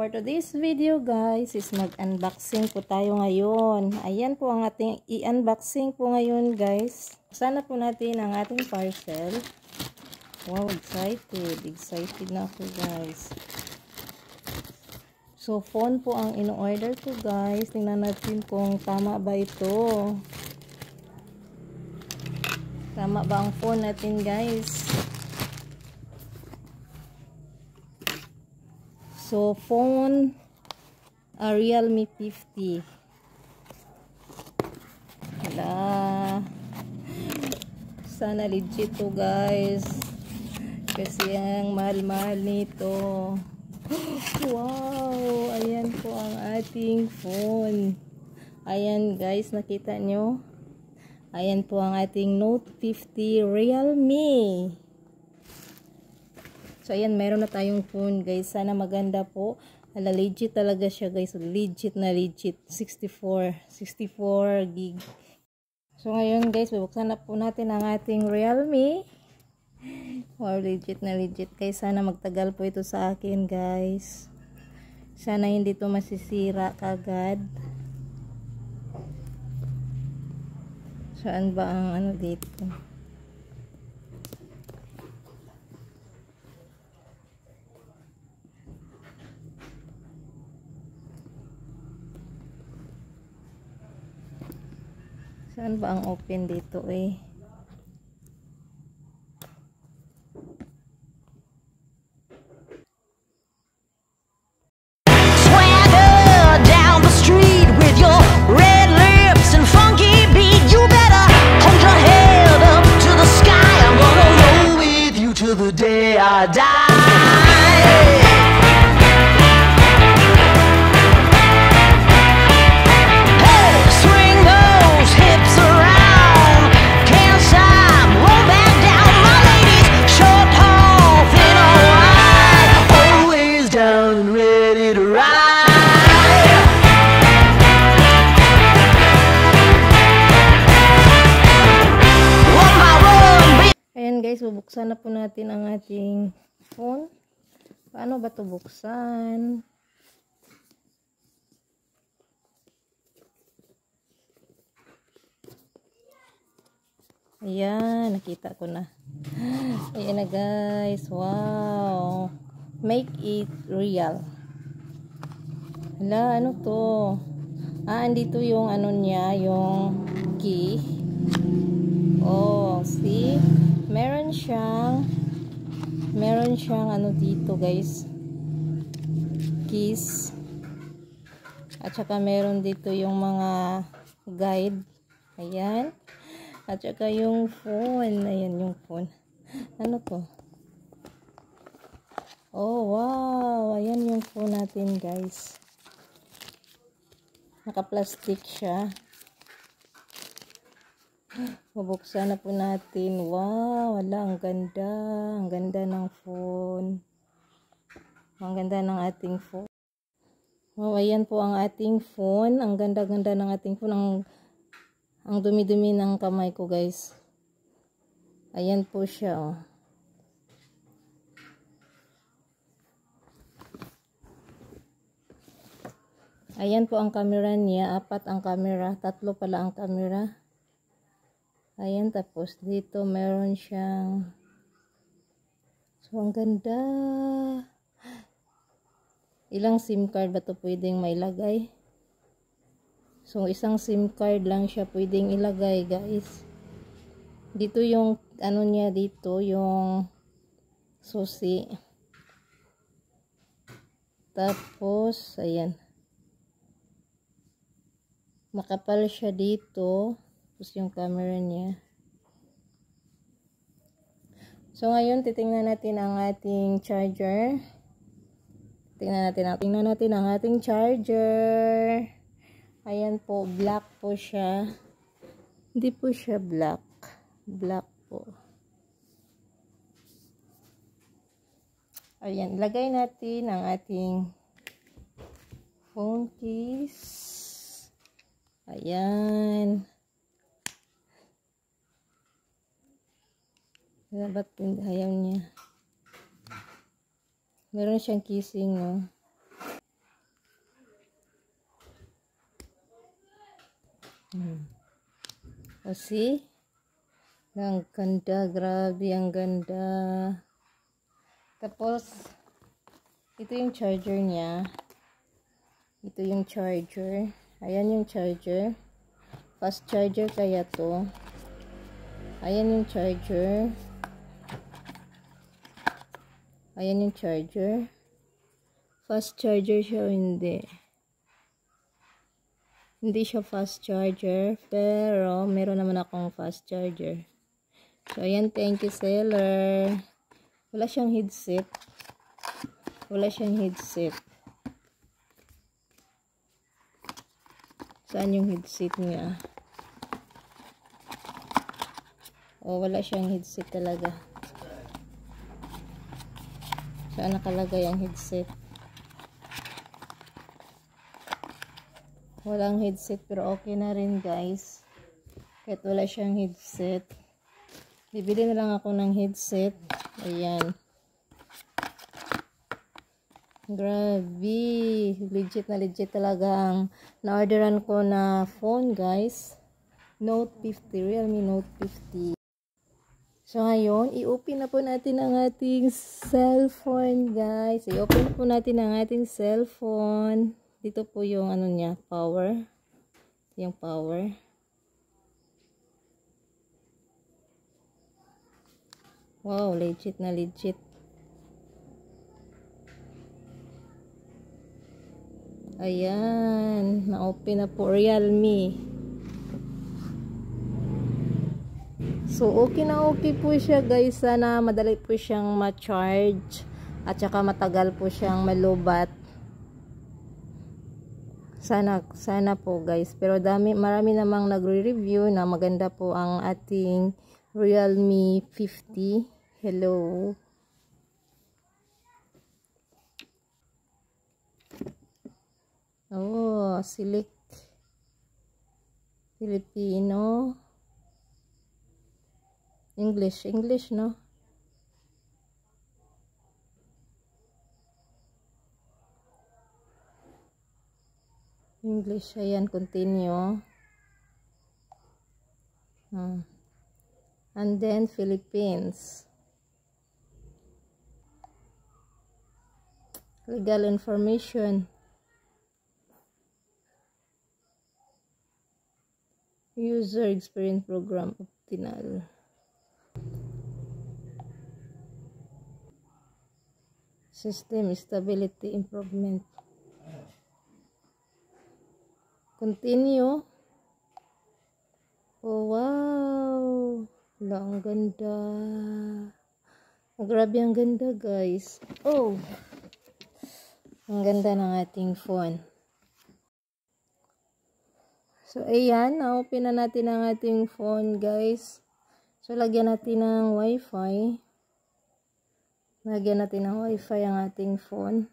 for today's video guys is mag-unboxing po tayo ngayon. Ayan po ang ating i-unboxing po ngayon guys. Sana po natin ang ating parcel. Wow, excited. Excited na ako guys. So, phone po ang ino-order ko guys. Tingnan natin kung tama ba ito. Tama ba ang phone natin guys? So, phone, Realme 50. Hala. Sana legit to guys. Kasi ang mahal-mahal nito. Wow! Ayan po ang ating phone. Ayan guys, nakita nyo? Ayan po ang ating Note 50 Realme. So, ayan, meron na tayong phone, guys. Sana maganda po. Ala, legit talaga siya, guys. Legit na legit. 64 gig. So, ngayon, guys, bubuksan na po natin ang ating Realme. Wow, legit na legit. Guys, sana magtagal po ito sa akin, guys. Sana hindi ito masisira kagad. Saan ba ang ano dito? Saan ba ang open dito eh? Swagger down the street with your red lips and funky beat. You better hold your head up to the sky. I'm gonna roll with you till the day I die. Guys, bubuksan na po natin ang ating phone. Paano ba ito buksan? Ayan, nakita ko na. Ayan na guys, wow. Make it real. Hala, ano to? Andito yung ano niya, yung key. Oh, see? Meron siyang ano dito guys, keys, at saka meron dito yung mga guide. Ayan, at saka yung phone. Ayan yung phone. Ano to? Oh wow, ayan yung phone natin guys. Naka-plastic siya. Bubuksan na po natin. Wow, wala, ang ganda. Ang ganda ng phone. Ang ganda ng ating phone. Wow, ayan po ang ating phone. Ang ganda-ganda ng ating phone. Ang dumi-dumi ng kamay ko, guys. Ayan po siya, oh. Ayan po ang camera niya. 4 ang camera. 3 pala ang camera. Ayan, tapos dito meron siyang, so ang ganda. Ilang SIM card ba ito pwedeng mailagay? So isang SIM card lang siya pwedeng ilagay guys. Dito yung ano niya dito, yung susi. Tapos ayan, makapal siya dito. Tapos yung camera niya. So ngayon titingnan natin ang ating charger. Tingnan natin ang ating charger. Ayan po, black po siya. Hindi po siya black. Black po. Ayan, lagay natin ang ating phone case. Ayan. Ba't ayaw niya? Meron siyang kissing, no? O see? Ang ganda, grabe, ang ganda. Tapos, ito yung charger niya. Ito yung charger. Ayan yung charger. Fast charger kaya to. Ayan yung charger. Ayan yung charger. Fast charger siya o hindi? Hindi siya fast charger. Pero, meron naman akong fast charger. So, ayan. Thank you, seller. Wala siyang headset. Wala siyang headset. Saan yung headset niya? O, wala siyang headset talaga. Saan nakalagay ang headset? Walang headset, pero okay na rin, guys. Kahit wala siyang headset. Bibili na lang ako ng headset. Ayan. Grabe. Legit na legit talagang na-orderan ko na phone, guys. Note 50. Realme Note 50. So, ngayon, i-open na po natin ang ating cellphone, guys. I-open na po natin ang ating cellphone. Dito po yung ano niya, power. Yung power. Wow, legit na legit. Ayan, na-open na po, Realme. So, okay na okay po siya, guys. Sana madali po siyang ma-charge at saka matagal po siyang malubat. Sana po, guys. Pero marami namang nagre-review na maganda po ang ating Realme 50. Hello. Oh, select Filipino. English, no? English, ayan, continue. And then, Philippines. Legal information. User experience program optional. System stability improvement. Continue. Oh, wow. Wala, ang ganda. Grabe, ang ganda, guys. Oh. Ang ganda ng ating phone. So, ayan. Na-open na natin ang ating phone, guys. So, lagyan natin ng wifi. Lagyan natin ng wifi ang ating phone.